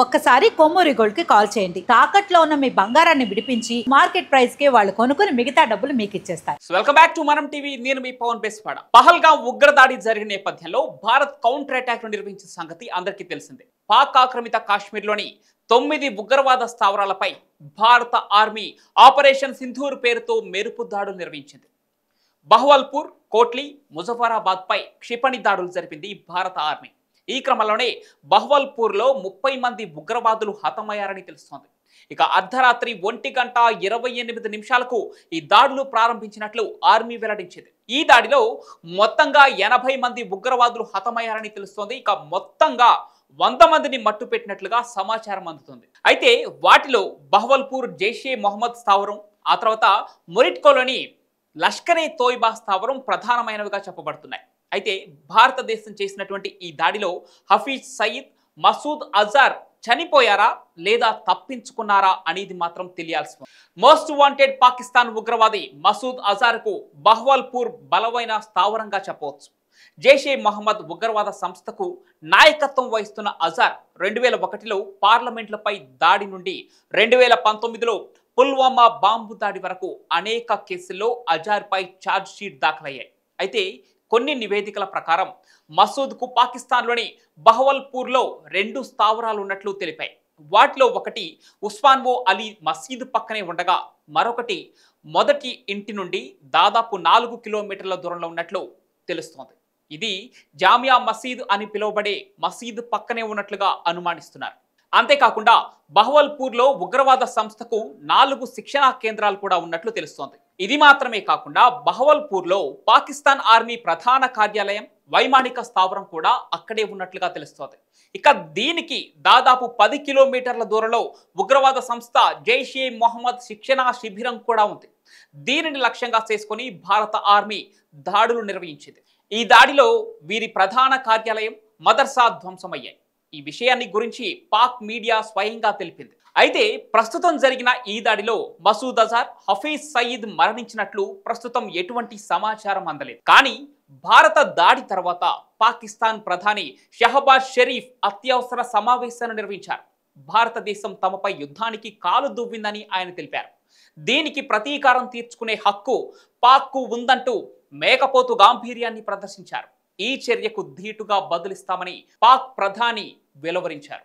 ఒక్కసారి కొమ్మూరి గోల్డ్ కి కాల్ చేయండి. తాకట్లో ఉన్న మీ బంగారాన్ని విడిపించి మార్కెట్ ప్రైస్ కి వాళ్ళు కొనుక్కుని మిగతా డబ్బులు మీకు ఇచ్చేస్తారు. వెల్కమ్ బ్యాక్ టు మనం టీవీ. నేను మీ పవన్ బేస్వాడ. పహల్గాం ఉగ్రదాడి జరిగిన నేపథ్యంలో భారత్ కౌంటర్ అటాక్ ను నిర్వహించిన సంగతి అందరికీ తెలిసిందే. పాక్ ఆక్రమిత కాశ్మీర్లోని 9 ఉగ్రవాద స్థావరాలపై భారత ఆర్మీ ఆపరేషన్ సింధూర్ పేరుతో మెరుపు దాడులు నిర్వహించింది. బహవల్పూర్, కోట్లీ, ముజఫరాబాద్ పై క్షిపణి దాడులు జరిపింది భారత ఆర్మీ. ఈ క్రమంలోనే బహవల్పూర్లో 30 మంది ఉగ్రవాదులు హతమయ్యారని తెలుస్తోంది. ఇక అర్ధరాత్రి 1:28 ఈ దాడులు ప్రారంభించినట్లు ఆర్మీ వెల్లడించింది. ఈ దాడిలో మొత్తంగా 80 మంది ఉగ్రవాదులు హతమయ్యారని తెలుస్తోంది. ఇక మొత్తంగా 100 మందిని మట్టుపెట్టినట్లుగా సమాచారం అందుతుంది. అయితే వాటిలో బహవల్పూర్ జైషే మొహమ్మద్ స్థావరం, ఆ తర్వాత మొరిట్కోలోని లష్కరే తోయిబా స్థావరం ప్రధానమైనవిగా చెప్పబడుతున్నాయి. అయితే భారతదేశం చేసినటువంటి ఈ దాడిలో హఫీజ్ సయీద్, మసూద్ అజార్ చనిపోయారా లేదా తప్పించుకున్నారా అనేది మాత్రం తెలియాల్సి ఉంది. మోస్ట్ వాంటెడ్ పాకిస్తాన్ ఉగ్రవాది మసూద్ అజార్కు బహవల్పూర్ బలమైన స్థావరంగా చెప్పవచ్చు. జైషే మహమ్మద్ ఉగ్రవాద సంస్థకు నాయకత్వం వహిస్తున్న అజార్ 2001లో పార్లమెంట్లపై దాడి నుండి 2019లో పుల్వామా బాంబు దాడి వరకు అనేక కేసుల్లో అజార్పై ఛార్జ్ షీట్ దాఖలయ్యాయి. అయితే కొన్ని నివేదికల ప్రకారం మసూద్కు పాకిస్తాన్లోని బహవల్పూర్లో 2 స్థావరాలు ఉన్నట్లు తెలిపాయి. వాటిలో ఒకటి ఉస్మాన్వో అలీ మసీద్ పక్కనే ఉండగా మరొకటి మొదటి ఇంటి నుండి దాదాపు 4 కిలోమీటర్ల దూరంలో ఉన్నట్లు తెలుస్తోంది. ఇది జామియా మసీద్ అని పిలువబడే మసీద్ పక్కనే ఉన్నట్లుగా అనుమానిస్తున్నారు. అంతేకాకుండా బహవల్పూర్లో ఉగ్రవాద సంస్థకు 4 శిక్షణా కేంద్రాలు కూడా ఉన్నట్లు తెలుస్తోంది. ఇది మాత్రమే కాకుండా బహవల్పూర్లో పాకిస్తాన్ ఆర్మీ ప్రధాన కార్యాలయం, వైమానిక స్థావరం కూడా అక్కడే ఉన్నట్లుగా తెలుస్తోంది. ఇక దీనికి దాదాపు 10 కిలోమీటర్ల దూరంలో ఉగ్రవాద సంస్థ జైషే మొహమ్మద్ శిక్షణా శిబిరం కూడా ఉంది. దీనిని లక్ష్యంగా చేసుకుని భారత ఆర్మీ దాడులు నిర్వహించింది. ఈ దాడిలో వీరి ప్రధాన కార్యాలయం, మదర్సా ధ్వంసమయ్యాయి. ఈ విషయాన్ని గురించి పాక్ మీడియా స్వయంగా తెలిపింది. అయితే ప్రస్తుతం జరిగిన ఈ దాడిలో మసూద్ అజార్, హఫీజ్ సయీద్ మరణించినట్లు ప్రస్తుతం ఎటువంటి సమాచారం అందలేదు. కానీ భారత దాడి తర్వాత పాకిస్తాన్ ప్రధాని షహబాజ్ షరీఫ్ అత్యవసర సమావేశాన్ని నిర్వహించారు. భారతదేశం తమపై యుద్ధానికి కాలు దువ్విందని ఆయన తెలిపారు. దీనికి ప్రతీకారం తీర్చుకునే హక్కు పాక్కు ఉందంటూ మేకపోతు గాంభీర్యాన్ని ప్రదర్శించారు. ఈ చర్యకు ధీటుగా బదులిస్తామని పాక్ ప్రధాని వెలువరించారు.